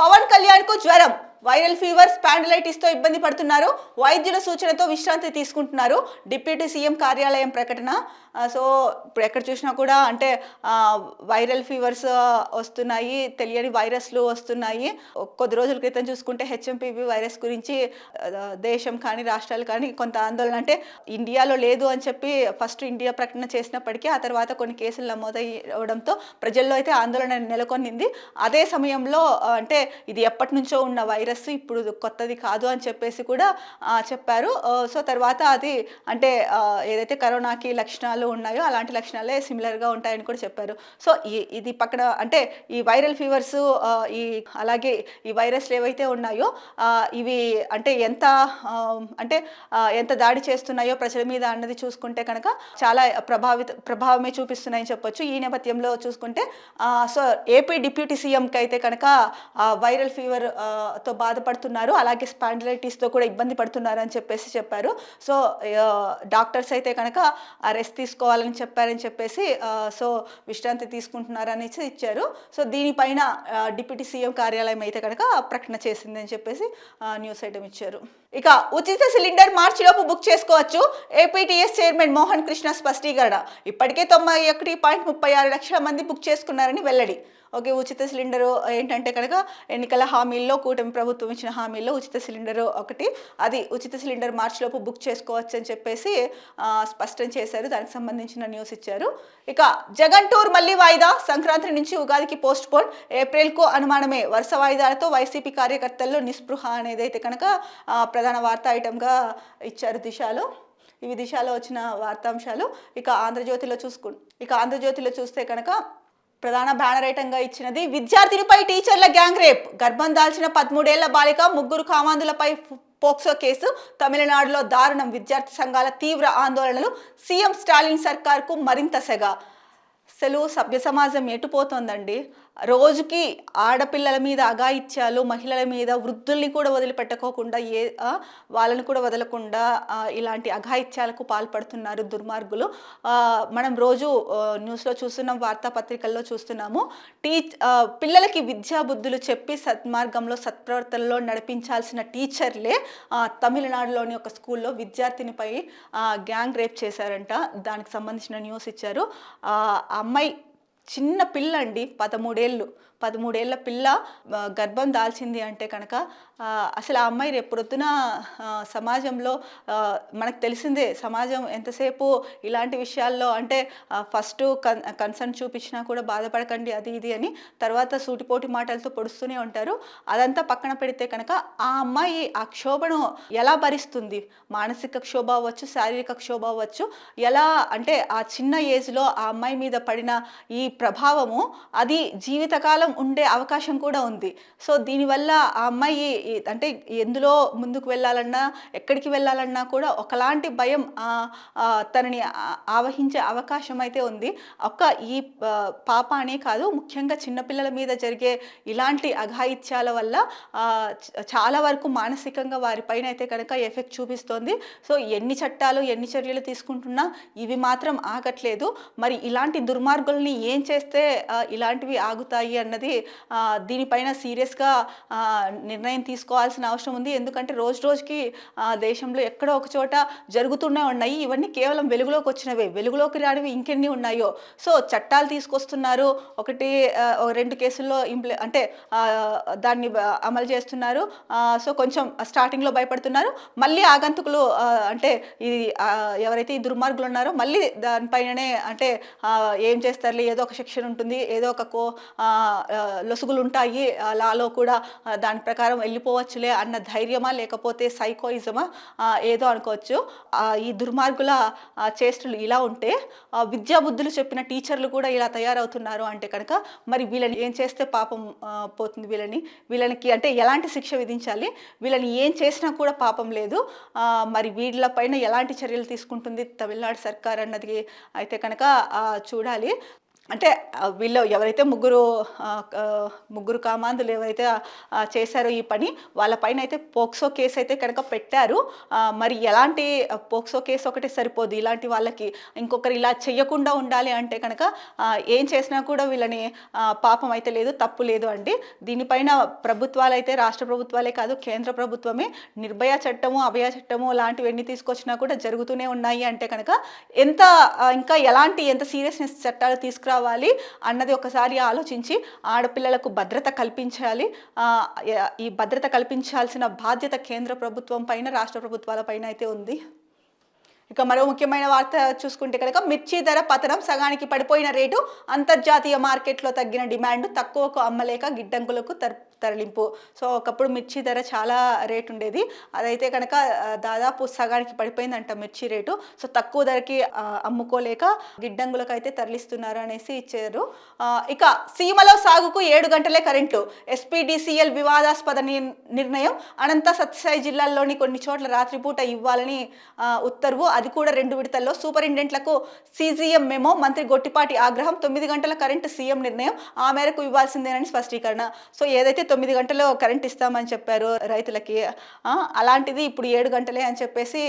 పవన్ కళ్యాణ్కు జ్వరం, వైరల్ ఫీవర్, స్పాండిలైటిస్తో ఇబ్బంది పడుతున్నారు, వైద్యుల సూచనతో విశ్రాంతి తీసుకుంటున్నారు. డిప్యూటీ సీఎం కార్యాలయం ప్రకటన. సో ఇప్పుడు ఎక్కడ చూసినా కూడా అంటే వైరల్ ఫీవర్స్ వస్తున్నాయి, తెలియని వైరస్లు వస్తున్నాయి. కొద్ది రోజుల క్రితం చూసుకుంటే హెచ్ఎంపీవీ వైరస్ గురించి దేశం కానీ రాష్ట్రాలు కానీ కొంత ఆందోళన, అంటే ఇండియాలో లేదు అని చెప్పి ఫస్ట్ ఇండియా ప్రకటన చేసినప్పటికీ ఆ తర్వాత కొన్ని కేసులు నమోదవడంతో ప్రజల్లో అయితే ఆందోళన నెలకొనింది. అదే సమయంలో అంటే ఇది ఎప్పటి నుంచో ఉన్న వైరస్, ఇప్పుడు కొత్తది కాదు అని చెప్పేసి కూడా చెప్పారు. సో తర్వాత అది అంటే ఏదైతే కరోనాకి లక్షణాలు ఉన్నాయో అలాంటి లక్షణాలే సిమిలర్గా ఉంటాయని కూడా చెప్పారు. సో ఇది పక్కన అంటే ఈ వైరల్ ఫీవర్స్ అలాగే ఈ వైరస్లు ఏవైతే ఉన్నాయో ఇవి అంటే ఎంత దాడి చేస్తున్నాయో ప్రజల మీద అన్నది చూసుకుంటే కనుక చాలా ప్రభావమే చూపిస్తున్నాయని చెప్పొచ్చు. ఈ నేపథ్యంలో చూసుకుంటే సో ఏపీ డిప్యూటీ సీఎంకి అయితే కనుక వైరల్ ఫీవర్ తో బాధపడుతున్నారు, అలాగే స్పాండిలైటిస్తో కూడా ఇబ్బంది పడుతున్నారు అని చెప్పేసి చెప్పారు. సో డాక్టర్స్ అయితే కనుక రెస్ట్ తీసుకోవాలని చెప్పారని చెప్పేసి సో విశ్రాంతి తీసుకుంటున్నారని ఇచ్చారు. సో దీనిపైన డిప్యూటీ సీఎం కార్యాలయం అయితే కనుక ప్రకటన చేసింది అని చెప్పేసి న్యూస్ ఐటమ్ ఇచ్చారు. ఇక ఉచిత సిలిండర్ మార్చిలోపు బుక్ చేసుకోవచ్చు, ఏపీటీఎస్ చైర్మన్ మోహన్ కృష్ణ స్పష్టీకరణ. ఇప్పటికే 91.36 లక్షల మంది బుక్ చేసుకున్నారని వెల్లడి. ఓకే, ఉచిత సిలిండరు ఏంటంటే కనుక ఎన్నికల హామీల్లో కూటమి ప్రభుత్వం ఇచ్చిన హామీల్లో ఉచిత సిలిండరు ఒకటి, అది ఉచిత సిలిండర్ మార్చిలోపు బుక్ చేసుకోవచ్చు అని చెప్పేసి స్పష్టం చేశారు. దానికి సంబంధించిన న్యూస్ ఇచ్చారు. ఇక జగన్ టూర్ మళ్ళీ వాయిదా, సంక్రాంతి నుంచి ఉగాదికి పోస్ట్ పోన్, ఏప్రిల్కు అనుమానమే, వరుస వాయిదాలతో వైసీపీ కార్యకర్తల్లో నిస్పృహ అనేది అయితే కనుక ప్రధాన వార్తా ఐటమ్గా ఇచ్చారు దిశలో. ఇవి దిశలో వచ్చిన వార్తాంశాలు. ఇక ఆంధ్రజ్యోతిలో చూస్తే కనుక ప్రధాన బ్యానర్ ఐటంగా ఇచ్చినది, విద్యార్థినిపై టీచర్ల గ్యాంగ్ రేప్, గర్భం దాల్చిన 13 ఏళ్ల బాలిక, 3 కామాంధులపై పోక్సో కేసు, తమిళనాడులో దారుణం, విద్యార్థి సంఘాల తీవ్ర ఆందోళనలు, సీఎం స్టాలిన్ సర్కార్కు మరింత సెగ. అసలు సభ్య సమాజం ఎటుపోతుందండి? రోజుకి ఆడపిల్లల మీద అఘాయిత్యాలు, మహిళల మీద, వృద్ధుల్ని కూడా వదిలిపెట్టుకోకుండా వాళ్ళని కూడా వదలకుండా ఇలాంటి అఘాయిత్యాలకు పాల్పడుతున్నారు దుర్మార్గులు. మనం రోజు న్యూస్లో చూస్తున్నాం, వార్తాపత్రికల్లో చూస్తున్నాము. పిల్లలకి విద్యా బుద్ధులు చెప్పి సన్మార్గంలో సత్ప్రవర్తనలో నడిపించాల్సిన టీచర్లే తమిళనాడులోని ఒక స్కూల్లో విద్యార్థినిపై గ్యాంగ్ రేప్ చేశారంట. దానికి సంబంధించిన న్యూస్ ఇచ్చారు. అమ్మాయి చిన్న పిల్ల అండి, 13 ఏళ్ళ పిల్ల గర్భం దాల్చింది అంటే కనుక అసలు ఆ అమ్మాయి రేపు ప్రొద్దున సమాజంలో మనకు తెలిసిందే సమాజం ఎంతసేపు ఇలాంటి విషయాల్లో అంటే ఫస్ట్ కన్సర్న్ చూపించినా కూడా బాధపడకండి అది ఇది అని, తర్వాత సూటిపోటి మాటలతో పొడుస్తూనే ఉంటారు. అదంతా పక్కన పెడితే కనుక ఆ అమ్మాయి ఆ క్షోభను ఎలా భరిస్తుంది? మానసిక క్షోభ అవ్వచ్చు, శారీరక క్షోభ అవ్వచ్చు. ఎలా అంటే ఆ చిన్న ఏజ్‌లో ఆ అమ్మాయి మీద పడిన ఈ ప్రభావము అది జీవితకాలం ఉండే అవకాశం కూడా ఉంది. సో దీనివల్ల ఆ అమ్మాయి అంటే ఎందులో ముందుకు వెళ్ళాలన్నా, ఎక్కడికి వెళ్ళాలన్నా కూడా ఒకలాంటి భయం తనని ఆవహించే అవకాశం అయితే ఉంది. ఒక్క ఈ పాప అనే కాదు, ముఖ్యంగా చిన్నపిల్లల మీద జరిగే ఇలాంటి అఘాయిత్యాల వల్ల చాలా వరకు మానసికంగా వారిపైన అయితే కనుక ఎఫెక్ట్ చూపిస్తోంది. సో ఎన్ని చట్టాలు, ఎన్ని చర్యలు తీసుకుంటున్నా ఇవి మాత్రం ఆగట్లేదు. మరి ఇలాంటి దుర్మార్గుల్ని ఏం చేస్తే ఇలాంటివి ఆగుతాయి అన్నది దీనిపైన సీరియస్‌గా నిర్ణయం తీసుకోవాల్సిన అవసరం ఉంది. ఎందుకంటే రోజు రోజుకి దేశంలో ఎక్కడో ఒక చోట జరుగుతూనే ఉన్నాయి. ఇవన్నీ కేవలం వెలుగులోకి వచ్చినవే. వెలుగులోకి రానివి ఇంకెన్ని ఉన్నాయో. సో చట్టాలు తీసుకొస్తున్నారు. ఒకటి 2 కేసుల్లో అంటే దాన్ని అమలు చేస్తున్నారు. సో కొంచెం స్టార్టింగ్‌లో భయపడుతున్నారు. మళ్ళీ ఆగంతుకులు అంటే ఇది ఎవరైతే ఈ దుర్మార్గులు ఉన్నారో మళ్ళీ దానిపైననే అంటే ఏం చేస్తారులే, ఏదో ఒక సెక్షన్ ఉంటుంది, ఏదో ఒక లొసుగులు ఉంటాయి లాలో కూడా, దాని ప్రకారం వెళ్ళిపోవచ్చులే అన్న ధైర్యమా లేకపోతే సైకోయిజమా ఏదో అనుకోవచ్చు. ఈ దుర్మార్గుల చేష్టలు ఇలా ఉంటే విద్యా బుద్ధులు చెప్పిన టీచర్లు కూడా ఇలా తయారవుతున్నారు అంటే కనుక మరి వీళ్ళని ఏం చేస్తే పాపం పోతుంది? వీళ్ళకి అంటే ఎలాంటి శిక్ష విధించాలి? వీళ్ళని ఏం చేసినా కూడా పాపం లేదు. మరి వీళ్ళపైన ఎలాంటి చర్యలు తీసుకుంటుంది తమిళనాడు సర్కార్ అన్నది అయితే కనుక చూడాలి. అంటే వీళ్ళు ఎవరైతే ముగ్గురు కామాంధులు ఎవరైతే చేశారో ఈ పని, వాళ్ళపైన అయితే పోక్సో కేసు అయితే కనుక పెట్టారు. మరి ఎలాంటి పోక్సో కేసు ఒకటే సరిపోదు ఇలాంటి వాళ్ళకి. ఇంకొకరు ఇలా చెయ్యకుండా ఉండాలి అంటే కనుక ఏం చేసినా కూడా వీళ్ళని పాపం అయితే లేదు, తప్పు లేదు అండి. దీనిపైన ప్రభుత్వాలు అయితే రాష్ట్ర ప్రభుత్వాలే కాదు, కేంద్ర ప్రభుత్వమే నిర్భయ చట్టము, అభయ చట్టము లాంటివన్నీ తీసుకొచ్చినా కూడా జరుగుతూనే ఉన్నాయి అంటే కనుక ఇంకా ఎంత సీరియస్నెస్ చట్టాలు తీసుకురావాలి అన్నది ఒకసారి ఆలోచించి ఆడపిల్లలకు భద్రత కల్పించాలి. ఈ భద్రత కల్పించాల్సిన బాధ్యత కేంద్ర ప్రభుత్వం పైన, రాష్ట్ర ప్రభుత్వాల పైన అయితే ఉంది. ఇక మరో ముఖ్యమైన వార్త చూసుకుంటే కనుక మిర్చి ధర పతనం, సగానికి పడిపోయిన రేటు, అంతర్జాతీయ మార్కెట్లో తగ్గిన డిమాండ్, తక్కువకు అమ్మలేక గిడ్డంగులకు తరలింపు. సో ఒకప్పుడు మిర్చి ధర చాలా రేటు ఉండేది, అదైతే కనుక దాదాపు సగానికి పడిపోయిందంట మిర్చి రేటు. సో తక్కువ ధరకి అమ్ముకోలేక గిడ్డంగులకు అయితే తరలిస్తున్నారు అనేసి ఇచ్చారు. ఇక సీమలో సాగుకు 7 గంటలే కరెంటు, ఎస్పీడీసీఎల్ వివాదాస్పద నిర్ణయం, అనంత సత్యసాయి జిల్లాల్లోని కొన్ని చోట్ల రాత్రిపూట ఇవ్వాలని ఉత్తర్వు, అది కూడా 2 విడతల్లో. సూపరింటెండెంట్లకు సీజీఎం మెమో, మంత్రి గొట్టిపాటి ఆగ్రహం, 9 గంటల కరెంటు సీఎం నిర్ణయం, ఆ మేరకు ఇవ్వాల్సిందేనని స్పష్టీకరణ. సో ఏదైతే 9 గంటలు కరెంట్ ఇస్తామని చెప్పారు రైతులకి, అలాంటిది ఇప్పుడు 7 గంటలే అని చెప్పేసి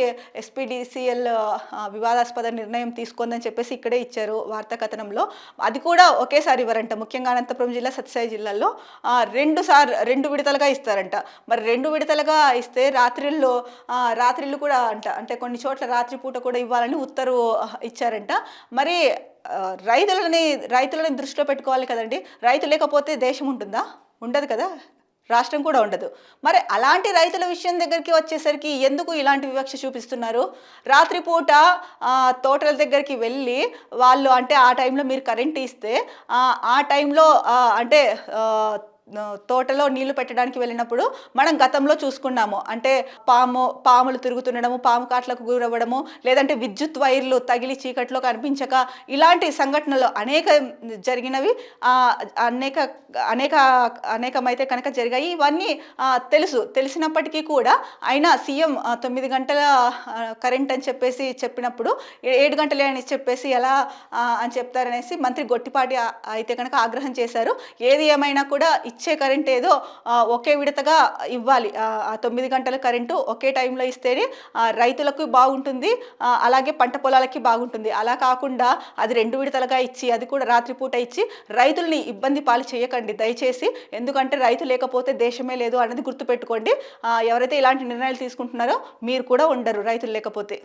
ఎస్పీడీసీఎల్ వివాదాస్పద నిర్ణయం తీసుకుందని చెప్పేసి ఇక్కడే ఇచ్చారు వార్తా కథనంలో. అది కూడా ఒకేసారి ఇవ్వరంట. ముఖ్యంగా అనంతపురం జిల్లా, సత్యసాయి జిల్లాల్లో 2 విడతలుగా ఇస్తారంట. మరి 2 విడతలుగా ఇస్తే రాత్రిళ్ళు కూడా అంటే కొన్ని చోట్ల రాత్రిపూట కూడా ఇవ్వాలని ఉత్తర్వు ఇచ్చారంట. మరి రైతులని దృష్టిలో పెట్టుకోవాలి కదండి. రైతు లేకపోతే దేశం ఉంటుందా? ఉండదు కదా, రాష్ట్రం కూడా ఉండదు. మరి అలాంటి రైతుల విషయం దగ్గరికి వచ్చేసరికి ఎందుకు ఇలాంటి వివక్ష చూపిస్తున్నారు? రాత్రిపూట తోటల దగ్గరికి వెళ్ళి వాళ్ళు అంటే ఆ టైంలో మీరు కరెంట్ ఇస్తే ఆ టైంలో అంటే తోటలో నీళ్లు పెట్టడానికి వెళ్ళినప్పుడు మనం గతంలో చూసుకున్నాము. అంటే పాములు తిరుగుతుండడము, పాము కాట్లకు గురవ్వడము, లేదంటే విద్యుత్ వైర్లు తగిలి చీకట్లో కనిపించక, ఇలాంటి సంఘటనలు అనేక జరిగినవి, అనేకమైతే కనుక జరిగాయి. ఇవన్నీ తెలిసినప్పటికీ కూడా అయినా సీఎం 9 గంటల కరెంట్ అని చెప్పేసి చెప్పినప్పుడు 7 గంటలే అని చెప్పేసి ఎలా అని చెప్తారనేసి మంత్రి గొట్టిపాటి అయితే కనుక ఆగ్రహం చేశారు. ఏది ఏమైనా కూడా ఇచ్చే కరెంట్ ఏదో ఒకే విడతగా ఇవ్వాలి. 9 గంటల కరెంటు ఒకే టైంలో ఇస్తేనే రైతులకు బాగుంటుంది, అలాగే పంట పొలాలకి బాగుంటుంది. అలా కాకుండా అది 2 విడతలుగా ఇచ్చి, అది కూడా రాత్రిపూట ఇచ్చి రైతుల్ని ఇబ్బంది పాలు చేయకండి దయచేసి. ఎందుకంటే రైతు లేకపోతే దేశమే లేదు అన్నది గుర్తుపెట్టుకోండి. ఎవరైతే ఇలాంటి నిర్ణయాలు తీసుకుంటున్నారో మీరు కూడా ఉండరు రైతులు లేకపోతే.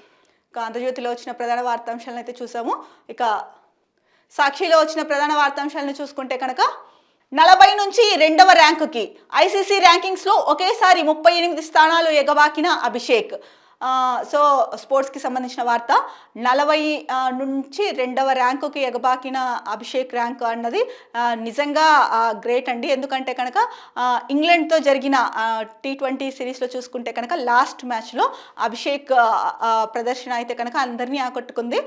ఇక ఆంధ్రజ్యోతిలో వచ్చిన ప్రధాన వార్తాంశాలను అయితే చూసాము. ఇక సాక్షిలో వచ్చిన ప్రధాన వార్తాంశాలను చూసుకుంటే కనుక 40 నుంచి 2వ ర్యాంకుకి ఐసీసీ ర్యాంకింగ్స్లో ఒకేసారి 38 స్థానాలు ఎగబాకిన అభిషేక్. సో స్పోర్ట్స్కి సంబంధించిన వార్త. 40 నుంచి 2వ ర్యాంకుకి ఎగబాకిన అభిషేక్ ర్యాంక్ అన్నది నిజంగా గ్రేట్ అండి. ఎందుకంటే కనుక ఇంగ్లాండ్తో జరిగిన T20 సిరీస్లో చూసుకుంటే కనుక లాస్ట్ మ్యాచ్లో అభిషేక్ ప్రదర్శన అయితే కనుక అందరినీ ఆకట్టుకుంది.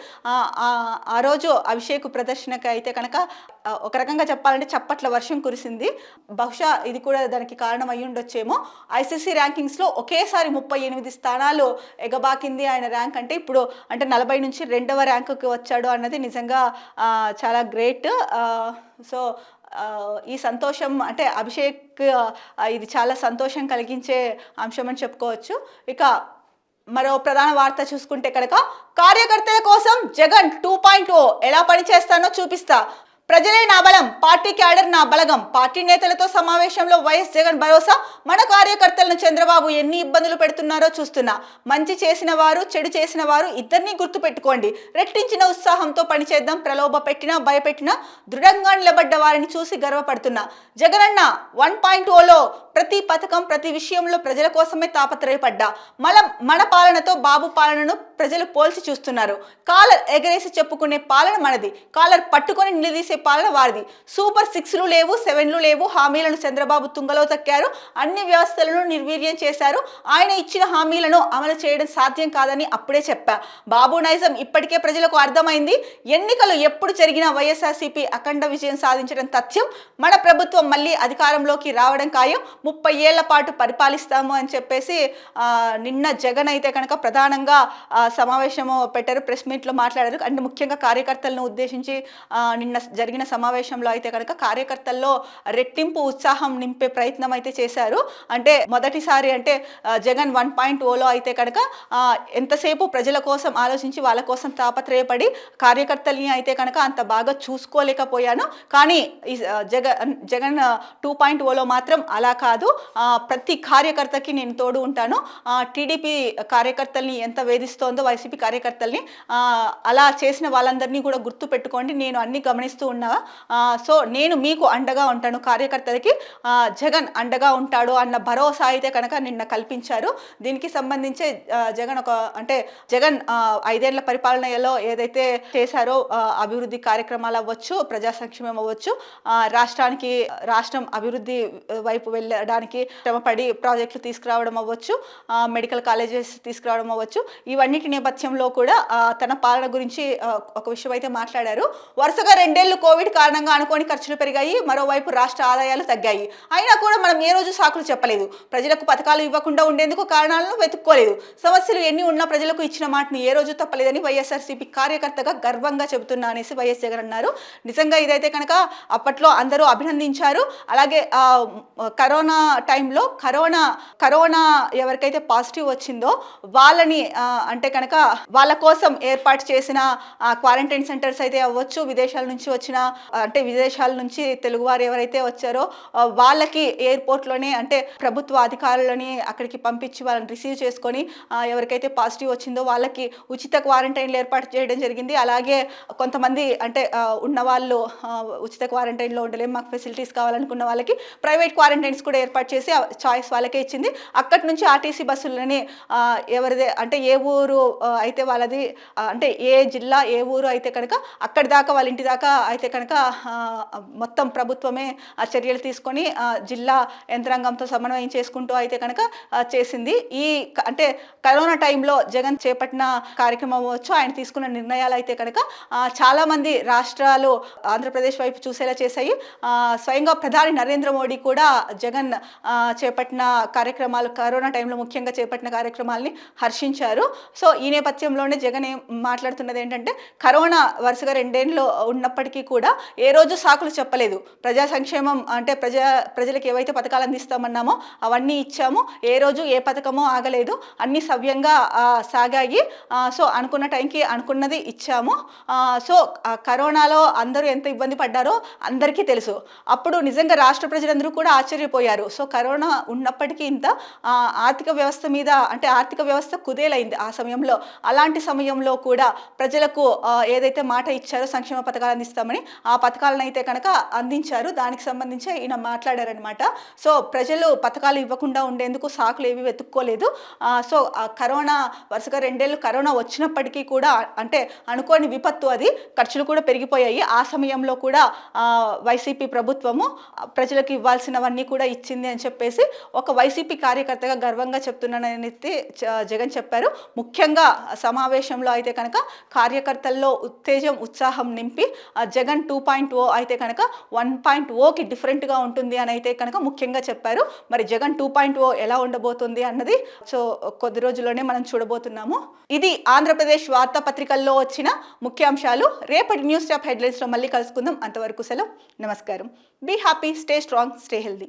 ఆ రోజు అభిషేక్ ప్రదర్శనకి అయితే కనుక ఒక రకంగా చెప్పాలంటే చప్పట్ల వర్షం కురిసింది. బహుశా ఇది కూడా దానికి కారణం అయ్యి ఉండొచ్చేమో. ఐసీసీ ర్యాంకింగ్స్లో ఒకేసారి 38 స్థానాలు ఎగబాకింది ఆయన ర్యాంక్. అంటే ఇప్పుడు అంటే 40 నుంచి 2వ ర్యాంకుకి వచ్చాడు అన్నది నిజంగా చాలా గ్రేట్. సో ఈ సంతోషం అంటే అభిషేక్ ఇది చాలా సంతోషం కలిగించే అంశం అని చెప్పుకోవచ్చు. ఇక మరో ప్రధాన వార్త చూసుకుంటే కనుక కార్యకర్తల కోసం జగన్ 2.0 ఎలా పనిచేస్తానో చూపిస్తా, ప్రజలే నా బలం, పార్టీ క్యాడర్ నా బలగం. పార్టీ నేతలతో సమావేశంలో వైఎస్ జగన్ భరోసా, మన కార్యకర్తలను చంద్రబాబు ఎన్ని ఇబ్బందులు పెడుతున్నారో చూస్తున్నా. మంచి చేసిన వారు, చెడు చేసిన వారు ఇద్దరినీ గుర్తుపెట్టుకోండి. రెట్టించిన ఉత్సాహంతో పనిచేద్దాం. ప్రలోభ పెట్టినా భయపెట్టినా దృఢంగా నిలబడ్డ వారిని చూసి గర్వపడుతున్నా. జగనన్న 1.0లో ప్రతి పథకం ప్రతి విషయంలో ప్రజల కోసమే తాపత్రయపడ్డా. మన పాలనతో బాబు పాలనను ప్రజలు పోల్చి చూస్తున్నారు. కాలర్ ఎగరేసి చెప్పుకునే పాలన మనది, కాలర్ పట్టుకొని నిలదీసే పాలన వారిది. సూపర్ 6లు లేవు, 7లు లేవు. హామీలను చంద్రబాబు తుంగలో తక్కారు. అన్ని వ్యవస్థలను నిర్వీర్యం చేశారు. ఆయన ఇచ్చిన హామీలను అమలు చేయడం సాధ్యం కాదని అప్పుడే చెప్పా. బాబు నైజం ఇప్పటికే ప్రజలకు అర్థమైంది. ఎన్నికలు ఎప్పుడు జరిగినా వైఎస్ఆర్సీపీ అఖండ విజయం సాధించడం తథ్యం. మన ప్రభుత్వం మళ్ళీ అధికారంలోకి రావడం ఖాయం. 30 ఏళ్ల పాటు పరిపాలిస్తాము అని చెప్పేసి నిన్న జగన్ అయితే కనుక ప్రధానంగా సమావేశము పెట్టారు, ప్రెస్ మీట్లో మాట్లాడారు. అంటే ముఖ్యంగా కార్యకర్తలను ఉద్దేశించి నిన్న జరిగిన సమావేశంలో అయితే కనుక కార్యకర్తల్లో రెట్టింపు ఉత్సాహం నింపే ప్రయత్నం అయితే చేశారు. అంటే మొదటిసారి అంటే జగన్ 1.0లో అయితే కనుక ఎంతసేపు ప్రజల కోసం ఆలోచించి వాళ్ళ కోసం తాపత్రయపడి కార్యకర్తల్ని అయితే కనుక అంత బాగా చూసుకోలేకపోయాను. కానీ ఈ జగన్ 2.0లో మాత్రం అలా కాదు. ప్రతి కార్యకర్తకి నేను తోడు ఉంటాను. టీడీపీ కార్యకర్తల్ని ఎంత వేధిస్తోందో వైసీపీ కార్యకర్తల్ని, అలా చేసిన వాళ్ళందరినీ కూడా గుర్తు పెట్టుకోండి. నేను అన్ని గమనిస్తూ ఉన్నా. సో నేను మీకు అండగా ఉంటాను, కార్యకర్తలకి జగన్ అండగా ఉంటాడు అన్న భరోసా అయితే కనుక నిన్న కల్పించారు. దీనికి సంబంధించి జగన్ 5 ఏళ్ల పరిపాలనలో ఏదైతే చేశారో అభివృద్ధి కార్యక్రమాలు అవ్వచ్చు, ప్రజా సంక్షేమం అవ్వచ్చు, రాష్ట్రం అభివృద్ధి వైపు వెళ్ళడానికి శ్రమపడి ప్రాజెక్టులు తీసుకురావడం అవ్వచ్చు, మెడికల్ కాలేజెస్ తీసుకురావడం అవ్వచ్చు, ఇవన్నిటి నేపథ్యంలో కూడా తన పాలన గురించి ఒక విషయం అయితే మాట్లాడారు. వరుసగా 2 ఏళ్లు కోవిడ్ కారణంగా అనుకోని ఖర్చులు పెరిగాయి, మరోవైపు రాష్ట్ర ఆదాయాలు తగ్గాయి. అయినా కూడా మనం ఏ రోజు సాకులు చెప్పలేదు. ప్రజలకు పథకాలు ఇవ్వకుండా ఉండేందుకు కారణాలను వెతుక్కోలేదు. సమస్యలు ఎన్ని ఉన్నా ప్రజలకు ఇచ్చిన మాటను ఏ రోజు తప్పలేదని వైఎస్ఆర్సీపీ కార్యకర్తగా గర్వంగా చెబుతున్నా అనేసి వైఎస్ జగన్ అన్నారు. నిజంగా ఇదైతే కనుక అప్పట్లో అందరూ అభినందించారు. అలాగే కరోనా టైంలో కరోనా ఎవరికైతే పాజిటివ్ వచ్చిందో వాళ్ళని అంటే కనుక వాళ్ళ కోసం ఏర్పాటు చేసిన క్వారంటైన్ సెంటర్స్ అయితే అవ్వచ్చు, విదేశాల నుంచి తెలుగువారు ఎవరైతే వచ్చారో వాళ్ళకి ఎయిర్పోర్ట్లోనే అంటే ప్రభుత్వ అధికారులని అక్కడికి పంపించి వాళ్ళని రిసీవ్ చేసుకొని ఎవరికైతే పాజిటివ్ వచ్చిందో వాళ్ళకి ఉచిత క్వారంటైన్లు ఏర్పాటు చేయడం జరిగింది. అలాగే కొంతమంది అంటే ఉన్న వాళ్ళు ఉచిత క్వారంటైన్లో ఉండలేము, మాకు ఫెసిలిటీస్ కావాలనుకున్న వాళ్ళకి ప్రైవేట్ క్వారంటైన్స్ కూడా ఏర్పాటు చేసి చాయిస్ వాళ్ళకే ఇచ్చింది. అక్కడి నుంచి ఆర్టీసీ బస్సులని ఎవరిదే అంటే ఏ ఊరు అయితే వాళ్ళది అంటే ఏ జిల్లా ఏ ఊరు అయితే కనుక అక్కడి దాకా వాళ్ళ ఇంటి దాకా అయితే కనుక మొత్తం ప్రభుత్వమే ఆ చర్యలు తీసుకొని జిల్లా యంత్రాంగంతో సమన్వయం చేసుకుంటూ అయితే కనుక చేసింది. అంటే కరోనా టైంలో జగన్ చేపట్టిన కార్యక్రమం అవ్వచ్చు, ఆయన తీసుకున్న నిర్ణయాలు అయితే కనుక చాలామంది రాష్ట్రాలు ఆంధ్రప్రదేశ్ వైపు చూసేలా చేశాయి. స్వయంగా ప్రధాని నరేంద్ర మోడీ కూడా జగన్ చేపట్టిన కార్యక్రమాలు, కరోనా టైంలో ముఖ్యంగా చేపట్టిన కార్యక్రమాలని హర్షించారు. సో ఈ నేపథ్యంలోనే జగన్ మాట్లాడుతున్నది ఏంటంటే కరోనా వరుసగా 2 ఏళ్ళు ఉన్నప్పటికీ కూడా ఏ రోజు సాకులు చెప్పలేదు. ప్రజా సంక్షేమం అంటే ప్రజలకు ఏవైతే పథకాలు అందిస్తామన్నామో అవన్నీ ఇచ్చాము. ఏ రోజు ఏ పథకమో ఆగలేదు, అన్నీ సవ్యంగా సాగాయి. సో అనుకున్న టైంకి అనుకున్నది ఇచ్చాము. సో కరోనాలో అందరూ ఎంత ఇబ్బంది పడ్డారో అందరికీ తెలుసు. అప్పుడు నిజంగా రాష్ట్ర ప్రజలందరూ కూడా ఆశ్చర్యపోయారు. అయ్యారు. సో కరోనా ఉన్నప్పటికీ ఇంత ఆర్థిక వ్యవస్థ మీద అంటే ఆర్థిక వ్యవస్థ కుదేలైంది ఆ సమయంలో. అలాంటి సమయంలో కూడా ప్రజలకు ఏదైతే మాట ఇచ్చారో సంక్షేమ పథకాలు అందిస్తామని, ఆ పథకాలను అయితే కనుక అందించారు. దానికి సంబంధించి ఈయన మాట్లాడారనమాట. సో ప్రజలు పథకాలు ఇవ్వకుండా ఉండేందుకు సాకులు ఏవి వెతుక్కోలేదు. సో కరోనా వరుసగా 2 ఏళ్ళు కరోనా వచ్చినప్పటికీ కూడా అంటే అనుకోని విపత్తు అది. ఖర్చులు కూడా పెరిగిపోయాయి. ఆ సమయంలో కూడా వైసీపీ ప్రభుత్వము ప్రజలకు ఇవ్వాల్సినవన్నీ కూడా ఇచ్చింది అని చెప్పేసి ఒక వైసీపీ కార్యకర్తగా గర్వంగా చెప్తున్నానని జగన్ చెప్పారు. ముఖ్యంగా సమావేశంలో అయితే కనుక కార్యకర్తల్లో ఉత్తేజం, ఉత్సాహం నింపి జగన్ 2.0 అయితే కనుక 1.0కి డిఫరెంట్గా ఉంటుంది అని అయితే కనుక ముఖ్యంగా చెప్పారు. మరి జగన్ 2.0 ఎలా ఉండబోతుంది అన్నది సో కొద్ది రోజుల్లోనే మనం చూడబోతున్నాము. ఇది ఆంధ్రప్రదేశ్ వార్తాపత్రికల్లో వచ్చిన ముఖ్యాంశాలు. రేపటి న్యూస్ టాప్ హెడ్లైన్స్లో మళ్ళీ కలుసుకుందాం. అంతవరకు సెలవు. నమస్కారం. Be happy, stay strong, stay healthy.